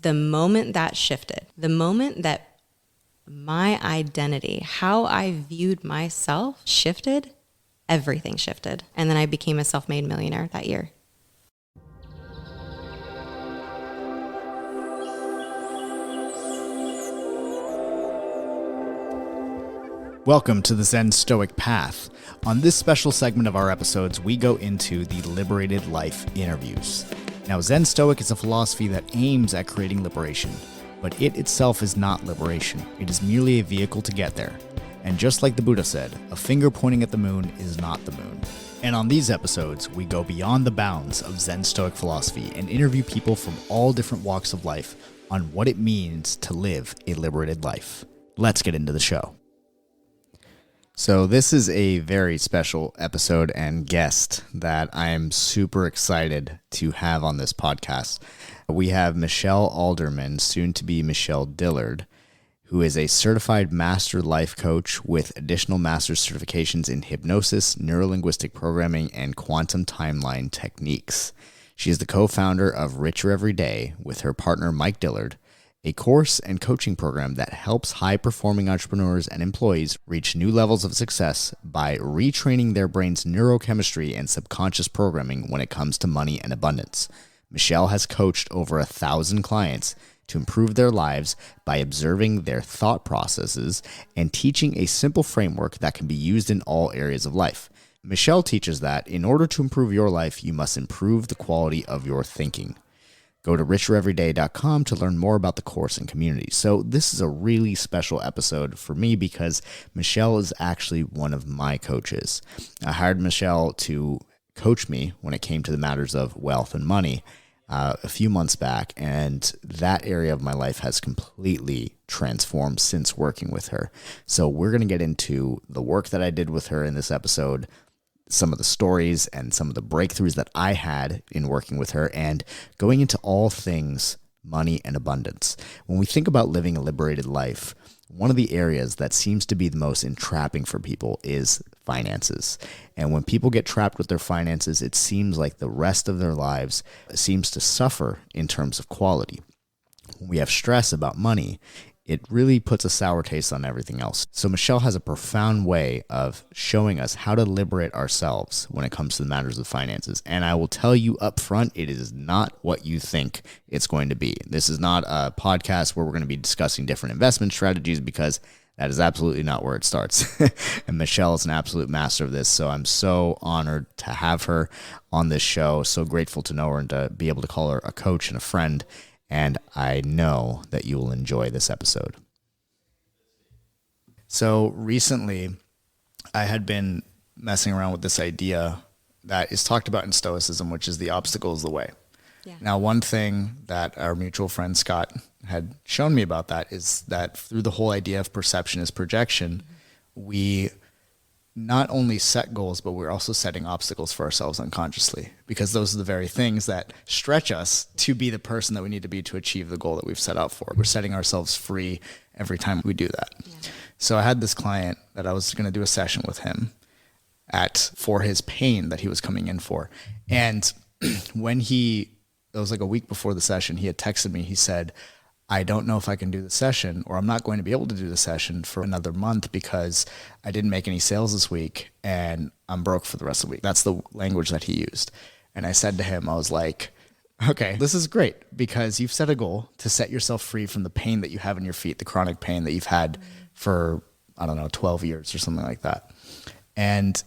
The moment that shifted, the moment that my identity, how I viewed myself shifted, everything shifted. And then I became a self-made millionaire that year. Welcome to the Zen Stoic Path. On this special segment of our episodes, we go into the Liberated Life interviews. Now, Zen Stoic is a philosophy that aims at creating liberation, but it itself is not liberation. It is merely a vehicle to get there. And just like the Buddha said, a finger pointing at the moon is not the moon. And on these episodes, we go beyond the bounds of Zen Stoic philosophy and interview people from all different walks of life on what it means to live a liberated life. Let's get into the show. So this is a very special episode and guest that I am super excited to have on this podcast. We have Michelle Alderman, soon to be Michelle Dillard, who is a certified master life coach with additional master's certifications in hypnosis, neurolinguistic programming, and quantum timeline techniques. She is the co-founder of Richer Every Day with her partner Mike Dillard, a course and coaching program that helps high-performing entrepreneurs and employees reach new levels of success by retraining their brain's neurochemistry and subconscious programming when it comes to money and abundance. Michelle has coached over 1,000 clients to improve their lives by observing their thought processes and teaching a simple framework that can be used in all areas of life. Michelle teaches that in order to improve your life, you must improve the quality of your thinking. Go to richereveryday.com to learn more about the course and community. So this is a really special episode for me because Michelle is actually one of my coaches. I hired Michelle to coach me when it came to the matters of wealth and money a few months back, and that area of my life has completely transformed since working with her. So we're going to get into the work that I did with her in this episode, some of the stories and some of the breakthroughs that I had in working with her, and going into all things money and abundance. When we think about living a liberated life, one of the areas that seems to be the most entrapping for people is finances. And when people get trapped with their finances, it seems like the rest of their lives seems to suffer in terms of quality. When we have stress about money, it really puts a sour taste on everything else. So Michelle has a profound way of showing us how to liberate ourselves when it comes to the matters of finances. And I will tell you up front, it is not what you think it's going to be. This is not a podcast where we're going to be discussing different investment strategies, because that is absolutely not where it starts. And Michelle is an absolute master of this. So I'm so honored to have her on this show. So grateful to know her and to be able to call her a coach and a friend. And I know that you will enjoy this episode. So recently, I had been messing around with this idea that is talked about in Stoicism, which is the obstacle is the way. Yeah. Now, one thing that our mutual friend Scott had shown me about that is that through the whole idea of perception is projection, we not only set goals, but we're also setting obstacles for ourselves unconsciously, because those are the very things that stretch us to be the person that we need to be to achieve the goal that we've set out for. We're setting ourselves free every time we do that. Yeah. So I had this client that I was going to do a session with him for his pain that he was coming in for. And when it was like a week before the session, he had texted me, he said, I don't know if I can do the session, or I'm not going to be able to do the session for another month because I didn't make any sales this week and I'm broke for the rest of the week. That's the language that he used. And I said to him, I was like, okay, this is great because you've set a goal to set yourself free from the pain that you have in your feet, the chronic pain that you've had for, 12 years or something like that. And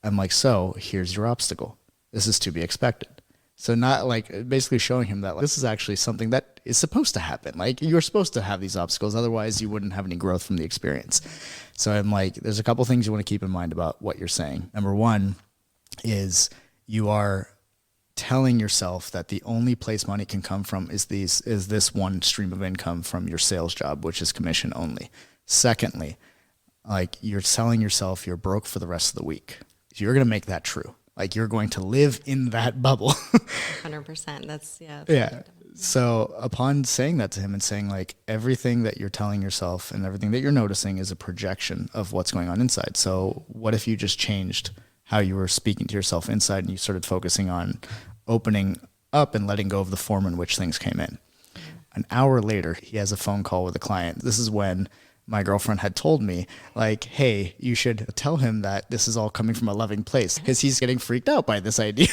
I'm like, so here's your obstacle. This is to be expected. So not like basically showing him that this is actually something that is supposed to happen. Like you're supposed to have these obstacles. Otherwise you wouldn't have any growth from the experience. So I'm like, there's a couple things you want to keep in mind about what you're saying. Number one is you are telling yourself that the only place money can come from is this one stream of income from your sales job, which is commission only. Secondly, like you're telling yourself you're broke for the rest of the week. You're going to make that true. Like you're going to live in that bubble. 100%. That's. So upon saying that to him and saying like everything that you're telling yourself and everything that you're noticing is a projection of what's going on inside. So what if you just changed how you were speaking to yourself inside and you started focusing on opening up and letting go of the form in which things came in? An hour later, he has a phone call with a client. This is when my girlfriend had told me, like, hey, you should tell him that this is all coming from a loving place, because he's getting freaked out by this idea.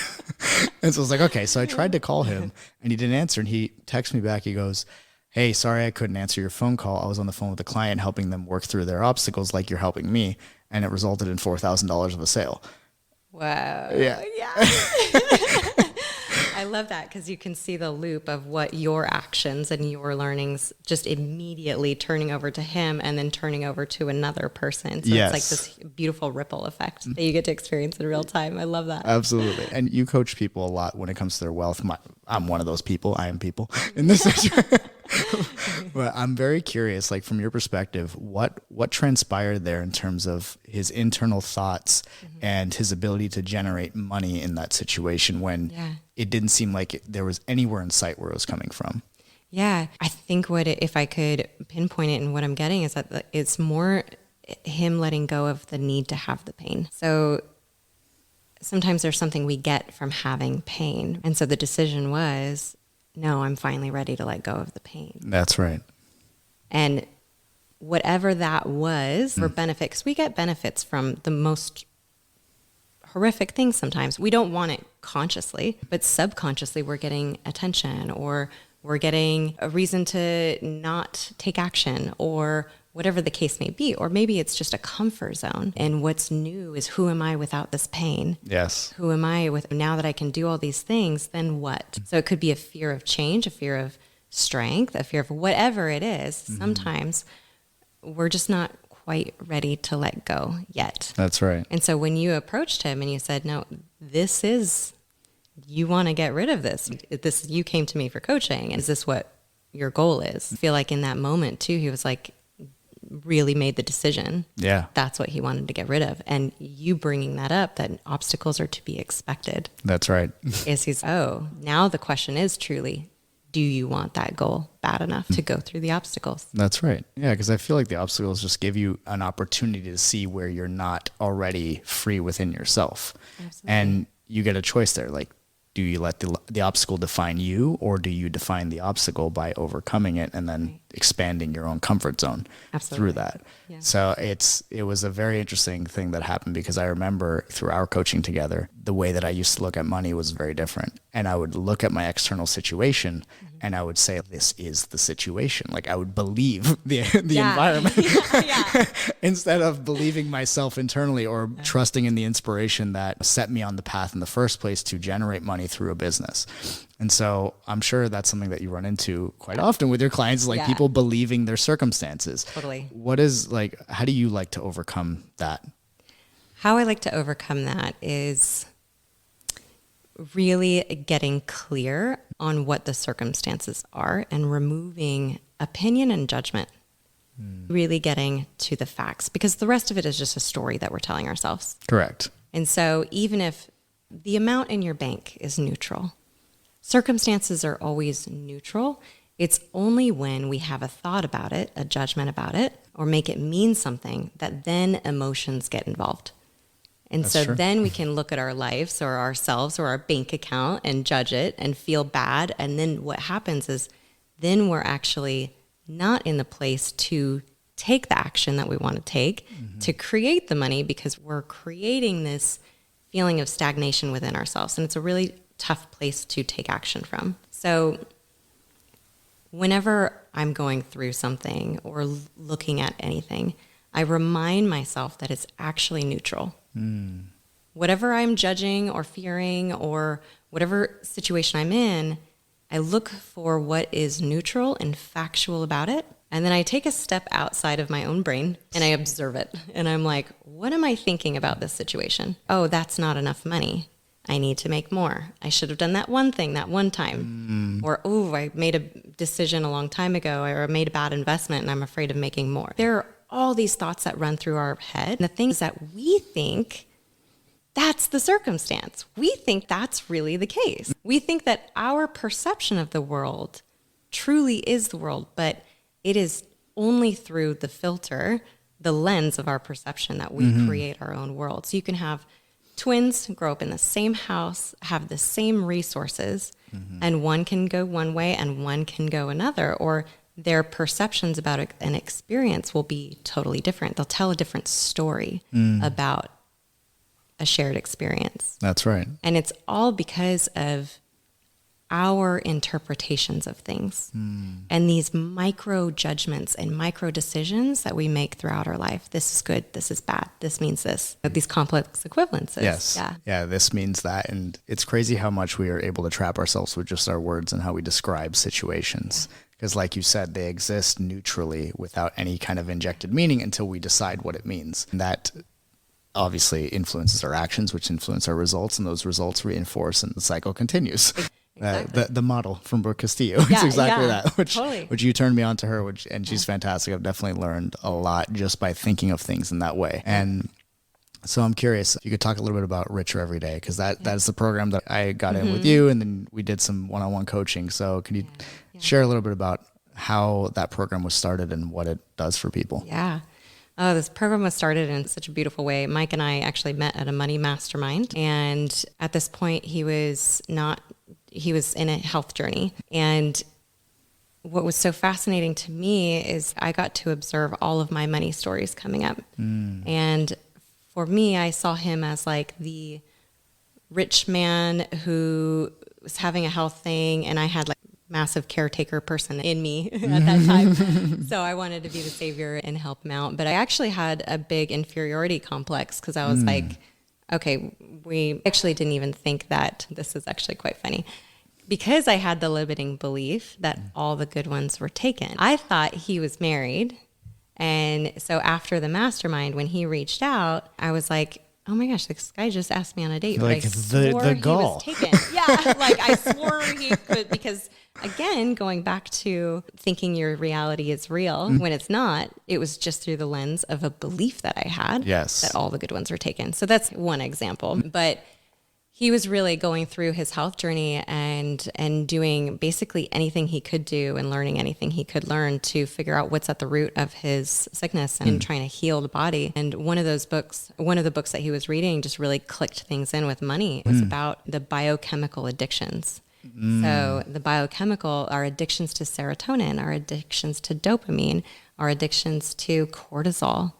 And so I was like, okay. So I tried to call him and he didn't answer. And he texted me back. He goes, hey, sorry, I couldn't answer your phone call. I was on the phone with a client helping them work through their obstacles like you're helping me. And it resulted in $4,000 of a sale. Wow. Yeah. I love that, because you can see the loop of what your actions and your learnings just immediately turning over to him and then turning over to another person. So Yes. it's like this beautiful ripple effect that you get to experience in real time. I love that. Absolutely. And you coach people a lot when it comes to their wealth. I'm one of those people. I am people in this situation. But I'm very curious, like from your perspective, what transpired there in terms of his internal thoughts and his ability to generate money in that situation when it didn't seem like there was anywhere in sight where it was coming from. Yeah. I think if I could pinpoint it and what I'm getting is that it's more him letting go of the need to have the pain. So sometimes there's something we get from having pain. And so the decision was, no, I'm finally ready to let go of the pain. That's right. And whatever that was for benefit, because we get benefits from the most horrific things sometimes. We don't want it consciously, but subconsciously we're getting attention, or we're getting a reason to not take action, or whatever the case may be. Or maybe it's just a comfort zone. And what's new is, who am I without this pain? Yes. Who am I with now that I can do all these things? Then what? So it could be a fear of change, a fear of strength, a fear of whatever it is. Sometimes we're just not quite ready to let go yet. That's right. And so when you approached him and you said, no, you want to get rid of this. You came to me for coaching. Is this what your goal is? I feel like in that moment too, he was like, really made the decision. Yeah. That's what he wanted to get rid of. And you bringing that up, that obstacles are to be expected. That's right. Now the question is truly, do you want that goal bad enough to go through the obstacles? That's right. Yeah, because I feel like the obstacles just give you an opportunity to see where you're not already free within yourself. Absolutely. And you get a choice there. Like, do you let the obstacle define you, or do you define the obstacle by overcoming it and then expanding your own comfort zone through that? Yeah. So it was a very interesting thing that happened, because I remember through our coaching together, the way that I used to look at money was very different. And I would look at my external situation and I would say, this is the situation. Like, I would believe the environment instead of believing myself internally, or trusting in the inspiration that set me on the path in the first place to generate money through a business. And so I'm sure that's something that you run into quite often with your clients, like people believing their circumstances. Totally. How do you like to overcome that? How I like to overcome that is really getting clear on what the circumstances are and removing opinion and judgment. Really getting to the facts, because the rest of it is just a story that we're telling ourselves. Correct. And so even if the amount in your bank is neutral, circumstances are always neutral. It's only when we have a thought about it, a judgment about it, or make it mean something, that then emotions get involved. And That's so true. then we can look at our lives or ourselves or our bank account and judge it and feel bad. And then what happens is then we're actually not in the place to take the action that we want to take to create the money, because we're creating this feeling of stagnation within ourselves. And it's a really tough place to take action from. So whenever I'm going through something or looking at anything, I remind myself that it's actually neutral. Whatever I'm judging or fearing, or whatever situation I'm in, I look for what is neutral and factual about it. And then I take a step outside of my own brain and I observe it. And I'm like, what am I thinking about this situation? Oh, that's not enough money. I need to make more. I should have done that one thing that one time. Or, oh, I made a decision a long time ago, or I made a bad investment and I'm afraid of making more. There are all these thoughts that run through our head. And the things that we think, that's the circumstance. We think that's really the case. We think that our perception of the world truly is the world, but it is only through the filter, the lens of our perception, that we create our own world. So you can have twins grow up in the same house, have the same resources, And one can go one way and one can go another, or their perceptions about an experience will be totally different. They'll tell a different story about a shared experience. That's right. And it's all because of our interpretations of things and these micro judgments and micro decisions that we make throughout our life. This is good. This is bad. This means this. These complex equivalences. Yes. Yeah. This means that. And it's crazy how much we are able to trap ourselves with just our words and how we describe situations. Because like you said, they exist neutrally without any kind of injected meaning until we decide what it means. And that obviously influences our actions, which influence our results, and those results reinforce, and the cycle continues. Exactly. The model from Brooke Castillo. It's exactly that, which you turned me on to her, and she's fantastic. I've definitely learned a lot just by thinking of things in that way. And so I'm curious if you could talk a little bit about Richer Every Day, because that is the program that I got in with you, and then we did some one-on-one coaching. So can you share a little bit about how that program was started and what it does for people? Yeah. Oh, this program was started in such a beautiful way. Mike and I actually met at a money mastermind. And at this point, he was in a health journey. And what was so fascinating to me is I got to observe all of my money stories coming up. And for me, I saw him as like the rich man who was having a health thing, and I had like massive caretaker person in me at that time. So I wanted to be the savior and help him out. But I actually had a big inferiority complex because I was like, okay, we actually didn't even think that this is actually quite funny. Because I had the limiting belief that all the good ones were taken. I thought he was married. And so after the mamastermind, when he reached out, I was like, oh my gosh, this guy just asked me on a date. But like I swore the he gall. was taken. Yeah, like I swore he could, because again, going back to thinking your reality is real when it's not, it was just through the lens of a belief that I had that all the good ones were taken. So that's one example. But he was really going through his health journey and doing basically anything he could do and learning anything he could learn to figure out what's at the root of his sickness and trying to heal the body. And one of the books that he was reading just really clicked things in with money. It was about the biochemical addictions. So the biochemical, our addictions to serotonin, our addictions to dopamine, our addictions to cortisol.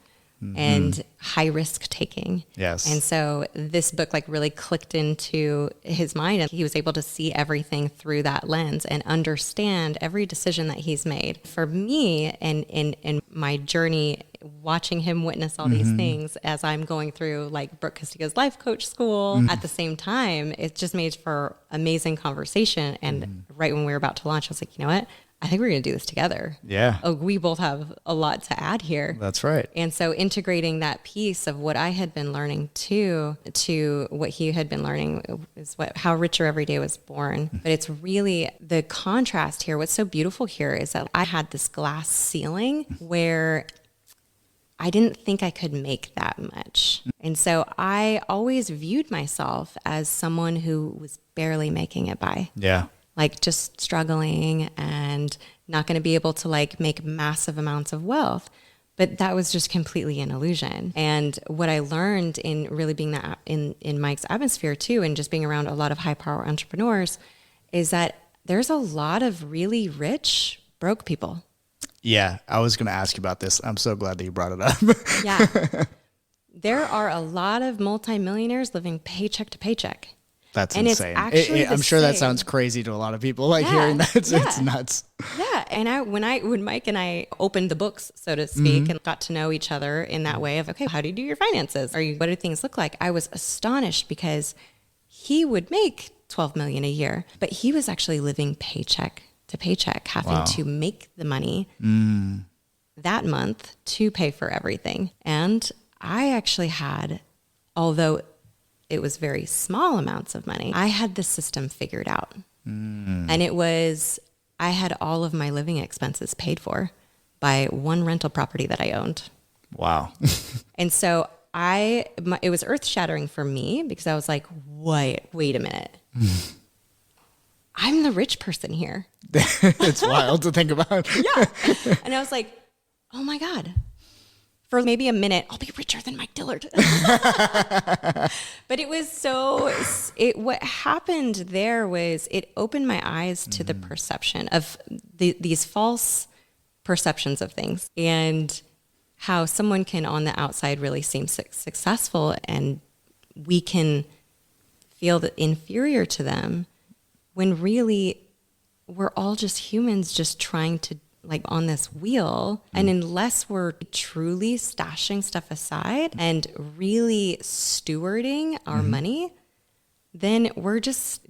And high risk taking. Yes. And so this book like really clicked into his mind, and he was able to see everything through that lens and understand every decision that he's made. For me, and in my journey, watching him witness all these things as I'm going through like Brooke Castillo's life coach school, at the same time, it just made for amazing conversation. And right when we were about to launch, I was like, you know what? I think we're going to do this together. Yeah. Oh, we both have a lot to add here. That's right. And so integrating that piece of what I had been learning to what he had been learning is how Richer Every Day was born. But it's really the contrast here. What's so beautiful here is that I had this glass ceiling where I didn't think I could make that much. And so I always viewed myself as someone who was barely making it by. Yeah. Like just struggling and not going to be able to like make massive amounts of wealth. But that was just completely an illusion. And what I learned in really being that in Mike's atmosphere too, and just being around a lot of high power entrepreneurs, is that there's a lot of really rich, broke people. Yeah, I was going to ask you about this. I'm so glad that you brought it up. Yeah. There are a lot of multimillionaires living paycheck to paycheck. That's and insane. I'm sure that sounds crazy to a lot of people. Like hearing that, it's nuts. Yeah, and when Mike and I opened the books, so to speak, and got to know each other in that way of, okay, how do you do your finances? What do things look like? I was astonished because he would make $12 million a year, but he was actually living paycheck to paycheck, having to make the money that month to pay for everything. And I actually had, although it was very small amounts of money, I had the system figured out. And it was, I had all of my living expenses paid for by one rental property that I owned. Wow. And so it was earth shattering for me because I was like, wait a minute. I'm the rich person here. It's wild to think about. Yeah. And I was like, oh my God. for maybe a minute, I'll be richer than Mike Dillard. But it was what happened there was it opened my eyes to the perception of these false perceptions of things, and how someone can on the outside really seem successful, and we can feel inferior to them when really we're all just humans just trying to like on this wheel. And unless we're truly stashing stuff aside and really stewarding our money, then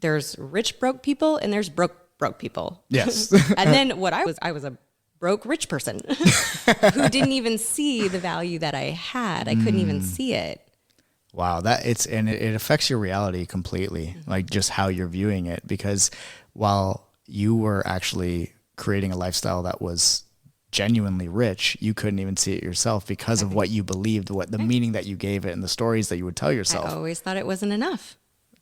there's rich, broke people and there's broke people. Yes. And then I was a broke rich person who didn't even see the value that I had. I couldn't even see it. Wow. It affects your reality completely, like just how you're viewing it, because while you were actually creating a lifestyle that was genuinely rich, you couldn't even see it yourself because of what you believed, the meaning that you gave it and the stories that you would tell yourself. I always thought it wasn't enough.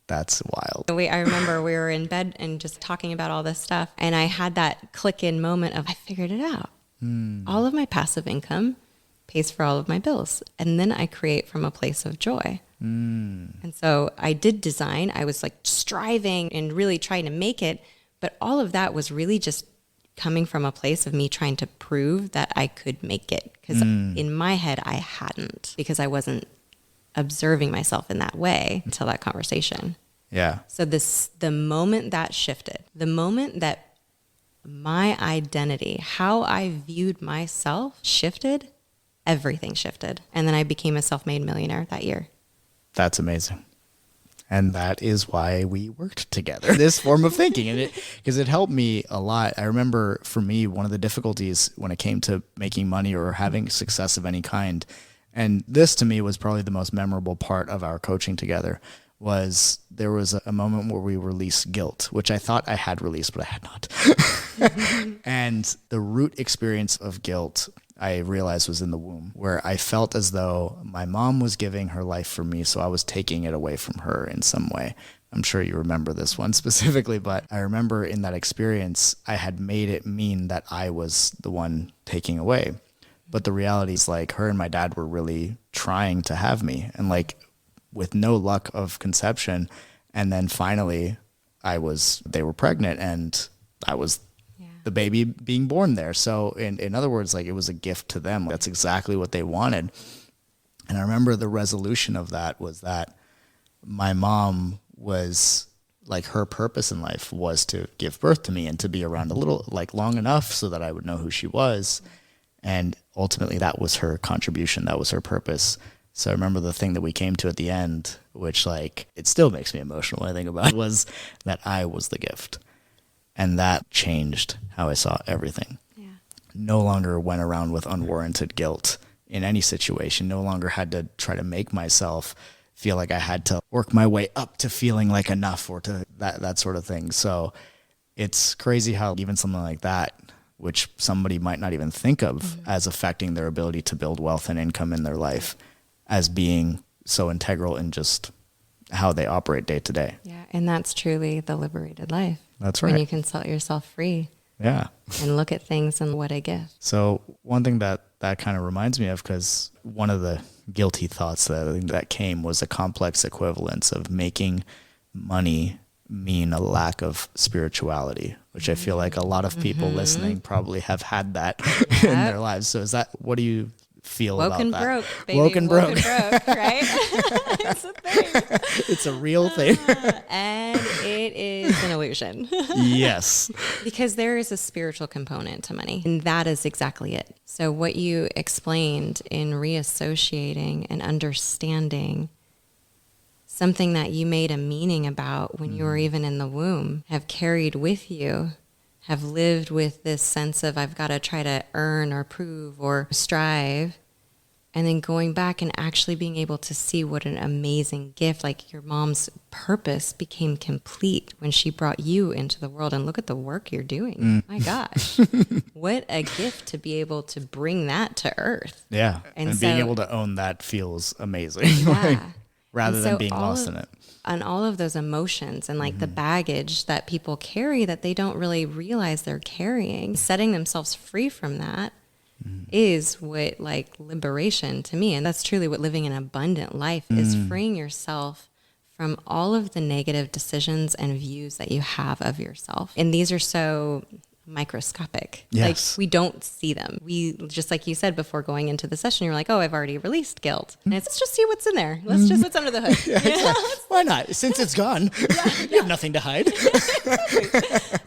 That's wild. I remember we were in bed and just talking about all this stuff, and I had that click in moment of I figured it out. All of my passive income pays for all of my bills, and then I create from a place of joy. And so I did design. I was like striving and really trying to make it, but all of that was really just coming from a place of me trying to prove that I could make it. Because in my head, I hadn't, because I wasn't observing myself in that way until that conversation. Yeah. So the moment that shifted, the moment that my identity, how I viewed myself shifted, everything shifted. And then I became a self-made millionaire that year. That's amazing. And that is why we worked together, this form of thinking. And because it helped me a lot. I remember for me, one of the difficulties when it came to making money or having success of any kind, and this to me was probably the most memorable part of our coaching together, was there was a moment where we released guilt, which I thought I had released, but I had not. And the root experience of guilt, I realized, was in the womb, where I felt as though my mom was giving her life for me, so I was taking it away from her in some way. I'm sure you remember this one specifically, but I remember in that experience, I had made it mean that I was the one taking away. But the reality is, like, her and my dad were really trying to have me, and like with no luck of conception. And then finally they were pregnant, and I was the baby being born there. So in other words, like, it was a gift to them. That's exactly what they wanted. And I remember the resolution of that was that my mom was like, her purpose in life was to give birth to me and to be around a little, like, long enough so that I would know who she was. And ultimately that was her contribution. That was her purpose. So I remember the thing that we came to at the end, which, like, it still makes me emotional when I think about it, was that I was the gift. And that changed how I saw everything. Yeah. No longer went around with unwarranted guilt in any situation. No longer had to try to make myself feel like I had to work my way up to feeling like enough, or to that sort of thing. So it's crazy how even something like that, which somebody might not even think of as affecting their ability to build wealth and income in their life, as being so integral in just how they operate day to day. Yeah, and that's truly the liberated life. That's right. When you can set yourself free. Yeah. And look at things and what a gift. So one thing that kind of reminds me of, because one of the guilty thoughts that came was a complex equivalence of making money mean a lack of spirituality, which I feel like a lot of people listening probably have had that in their lives. So what do you feel woke about and that? Broke, baby. Woke and broke, right? It's a thing. It's a real thing. And it is an illusion. Yes. Because there is a spiritual component to money, and that is exactly it. So what you explained in reassociating and understanding something that you made a meaning about when you were even in the womb, have carried with you, have lived with this sense of I've got to try to earn or prove or strive, and then going back and actually being able to see what an amazing gift, like your mom's purpose became complete when she brought you into the world. And look at the work you're doing. My gosh, what a gift to be able to bring that to earth. Yeah. And so, being able to own that feels amazing. Yeah. Rather than being lost in it. And all of those emotions and like the baggage that people carry that they don't really realize they're carrying, setting themselves free from that is what like liberation to me. And that's truly what living an abundant life is, freeing yourself from all of the negative decisions and views that you have of yourself. And these are so microscopic. Yes. Like we don't see them. We, just like you said before going into the session, you're like, oh, I've already released guilt. And it's, let's just see what's in there. Let's just what's under the hood. Yeah, exactly. Why not? Since it's gone, you have nothing to hide.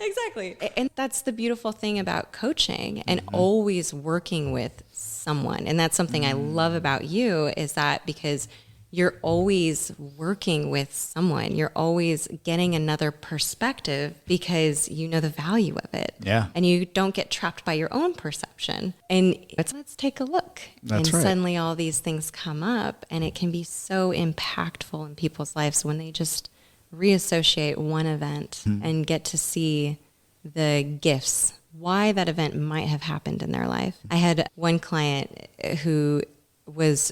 Exactly. And that's the beautiful thing about coaching and always working with someone. And that's something I love about you, is that because you're always working with someone. You're always getting another perspective because you know the value of it. Yeah. And you don't get trapped by your own perception. And it's, let's take a look. That's and right. suddenly all these things come up, and it can be so impactful in people's lives when they just reassociate one event and get to see the gifts, why that event might have happened in their life. I had one client who was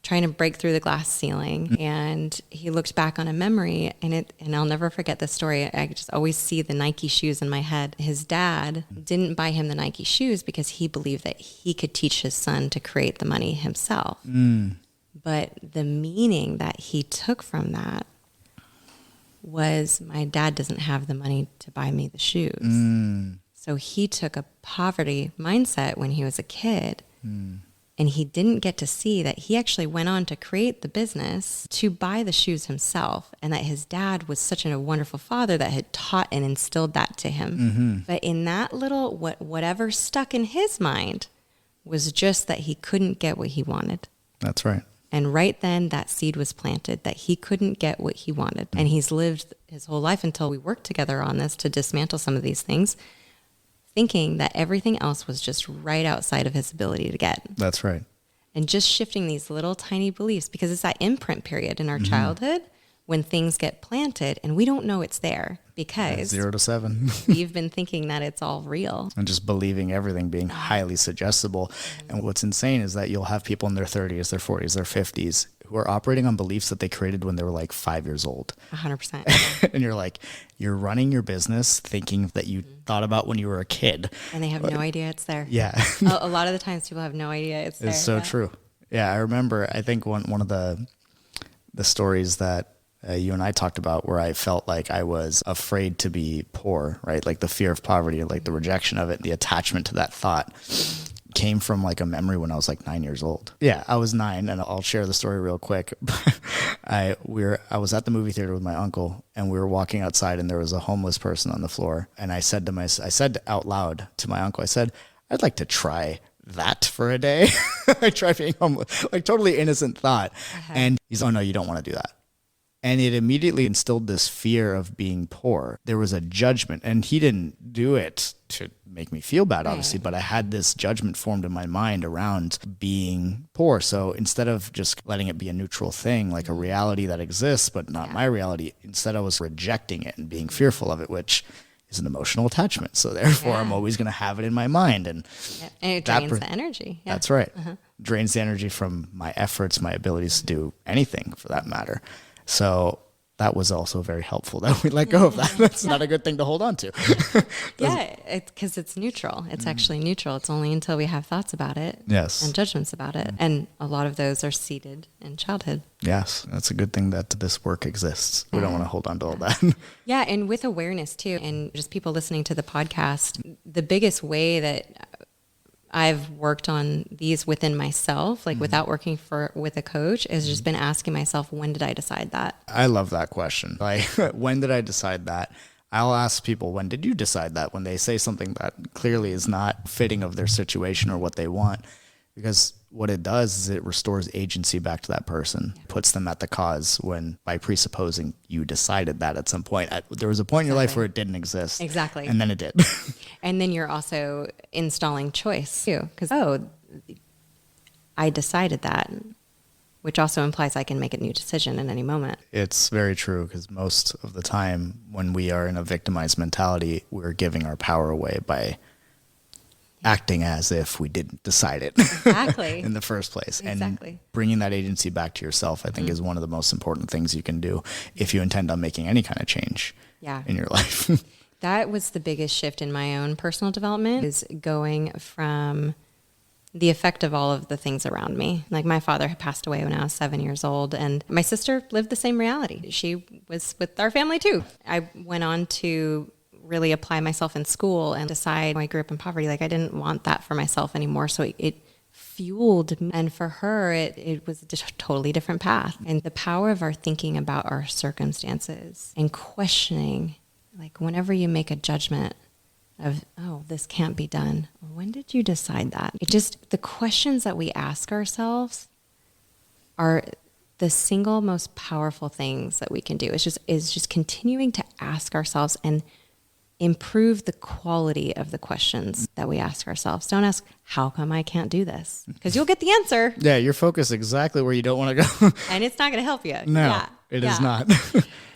trying to break through the glass ceiling, and he looked back on a memory, and I'll never forget this story. I just always see the Nike shoes in my head. His dad didn't buy him the Nike shoes because he believed that he could teach his son to create the money himself. But the meaning that he took from that was, my dad doesn't have the money to buy me the shoes. So he took a poverty mindset when he was a kid. And he didn't get to see that he actually went on to create the business to buy the shoes himself, and that his dad was such a wonderful father that had taught and instilled that to him. But in that little, whatever stuck in his mind was just that he couldn't get what he wanted. That's right. And right then that seed was planted that he couldn't get what he wanted. And he's lived his whole life until we worked together on this to dismantle some of these things, thinking that everything else was just right outside of his ability to get. That's right. And just shifting these little tiny beliefs, because it's that imprint period in our childhood when things get planted and we don't know it's there because 0 to 7. we've been thinking that it's all real. And just believing everything, being highly suggestible. And what's insane is that you'll have people in their 30s, their 40s, their 50s who are operating on beliefs that they created when they were like 5 years old. 100%. And you're like, you're running your business thinking that you thought about when you were a kid. And they have no idea it's there. Yeah. A lot of the times people have no idea it's there. It's so true. Yeah, I remember, I think one of the stories that you and I talked about where I felt like I was afraid to be poor, right? Like the fear of poverty, like the rejection of it, the attachment to that thought came from like a memory when I was like 9 years old. Yeah, I was 9, and I'll share the story real quick. I was at the movie theater with my uncle, and we were walking outside, and there was a homeless person on the floor. And I said out loud to my uncle, I said, I'd like to try that for a day. I try being homeless, like totally innocent thought. And he's, oh no, you don't want to do that. And it immediately instilled this fear of being poor. There was a judgment, and he didn't do it to make me feel bad, obviously, but I had this judgment formed in my mind around being poor. So instead of just letting it be a neutral thing, like a reality that exists, but not my reality, instead I was rejecting it and being fearful of it, which is an emotional attachment. So therefore I'm always going to have it in my mind. And it drains the energy. Yeah. That's right. Drains the energy from my efforts, my abilities to do anything for that matter. So that was also very helpful that we let go of that. That's not a good thing to hold on to. Yeah, because it's neutral. It's actually neutral. It's only until we have thoughts about it and judgments about it. And a lot of those are seated in childhood. Yes, that's a good thing that this work exists. We don't want to hold on to all that. Yeah, and with awareness too, and just people listening to the podcast, the biggest way that I've worked on these within myself, like without working with a coach, has just been asking myself, when did I decide that? I love that question. Like, when did I decide that? I'll ask people, when did you decide that? When they say something that clearly is not fitting of their situation or what they want. Because what it does is it restores agency back to that person, puts them at the cause when, by presupposing you decided that at some point. There was a point in your life where it didn't exist. Exactly. And then it did. And then you're also installing choice too. Because, I decided that, which also implies I can make a new decision in any moment. It's very true, because most of the time when we are in a victimized mentality, we're giving our power away by acting as if we didn't decide it in the first place. Exactly. And bringing that agency back to yourself, I think, is one of the most important things you can do if you intend on making any kind of change in your life. That was the biggest shift in my own personal development, is going from the effect of all of the things around me. Like my father had passed away when I was 7 years old, and my sister lived the same reality. She was with our family too. I went on to really apply myself in school and decide, I grew up in poverty, like I didn't want that for myself anymore. So it fueled me. And for her, it was a totally different path. And the power of our thinking about our circumstances and questioning, like whenever you make a judgment of, oh, this can't be done. When did you decide that? The questions that we ask ourselves are the single most powerful things that we can do. Is just continuing to ask ourselves and improve the quality of the questions that we ask ourselves. Don't ask, how come I can't do this? Because you'll get the answer. Yeah, you're focused exactly where you don't want to go. And it's not going to help you. No, it is not.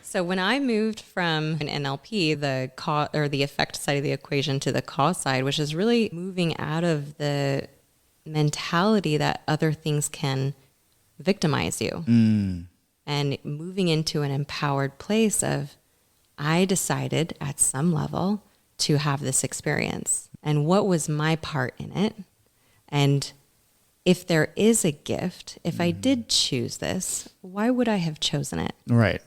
So when I moved from an NLP, the effect side of the equation, to the cause side, which is really moving out of the mentality that other things can victimize you, and moving into an empowered place of, I decided at some level to have this experience, and what was my part in it, and if there is a gift, if I did choose this, why would I have chosen it? Right.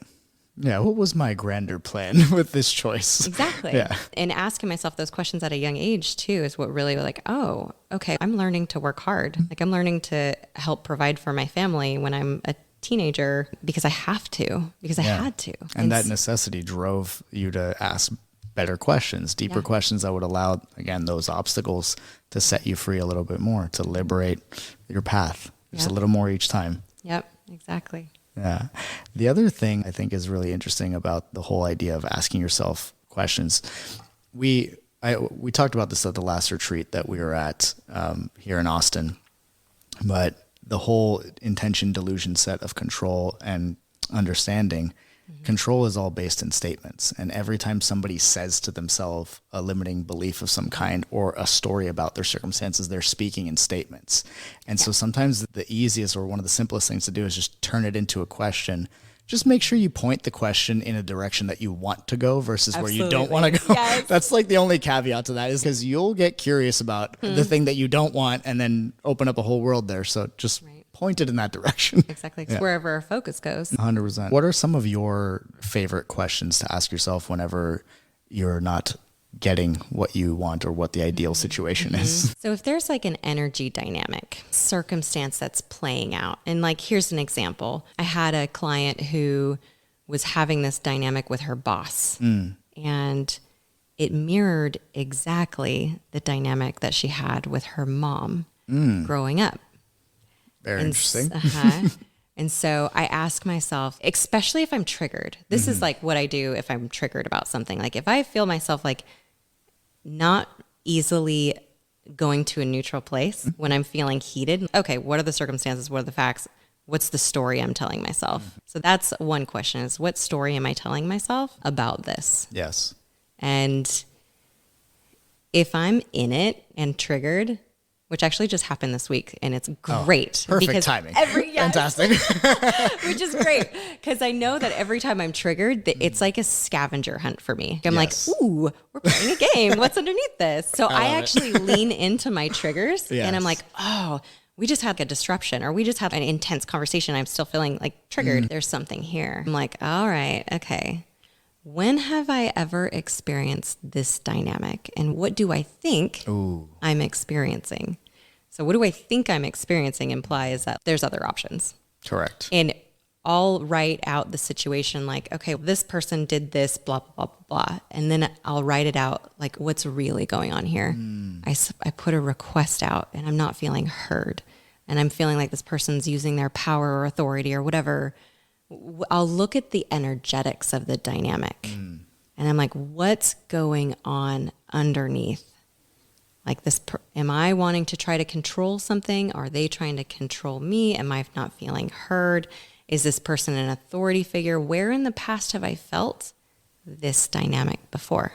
Yeah, what was my grander plan with this choice? Exactly. Yeah. And asking myself those questions at a young age too is what really like, oh, okay, I'm learning to work hard. Like I'm learning to help provide for my family when I'm a teenager because I have to, because I had to. And that necessity drove you to ask better questions, deeper questions that would allow, again, those obstacles to set you free a little bit more, to liberate your path just a little more each time. Yep, exactly. Yeah. The other thing I think is really interesting about the whole idea of asking yourself questions. We talked about this at the last retreat that we were at here in Austin, but the whole intention delusion set of control and understanding, control is all based in statements. And every time somebody says to themselves a limiting belief of some kind or a story about their circumstances, they're speaking in statements. And so sometimes the easiest or one of the simplest things to do is just turn it into a question. Just make sure you point the question in a direction that you want to go versus where you don't want to go. Yes. That's like the only caveat to that, is because you'll get curious about the thing that you don't want and then open up a whole world there. So just point it in that direction. Exactly. It's wherever our focus goes. 100%. What are some of your favorite questions to ask yourself whenever you're not getting what you want or what the ideal situation is? So if there's like an energy dynamic circumstance that's playing out, and like, here's an example. I had a client who was having this dynamic with her boss, and it mirrored exactly the dynamic that she had with her mom growing up. Very interesting. And so I ask myself, especially if I'm triggered, this is like what I do if I'm triggered about something. Like if I feel myself like not easily going to a neutral place when I'm feeling heated. Okay, what are the circumstances? What are the facts? What's the story I'm telling myself? So that's one question, is what story am I telling myself about this? Yes. And if I'm in it and triggered, which actually just happened this week, and it's great. Perfect timing. Fantastic. Which is great, because I know that every time I'm triggered, it's like a scavenger hunt for me. I'm like, ooh, we're playing a game. What's underneath this? So I actually lean into my triggers, and I'm like, oh, we just had a disruption, or we just had an intense conversation. I'm still feeling like triggered. There's something here. I'm like, all right, okay. When have I ever experienced this dynamic? And what do I think I'm experiencing? So what do I think I'm experiencing implies that there's other options. Correct. And I'll write out the situation like, okay, this person did this, blah, blah, blah, blah. And then I'll write it out like, what's really going on here? I put a request out and I'm not feeling heard. And I'm feeling like this person's using their power or authority or whatever. I'll look at the energetics of the dynamic and I'm like, what's going on underneath? Like this, am I wanting to try to control something? Are they trying to control me? Am I not feeling heard? Is this person an authority figure? Where in the past have I felt this dynamic before?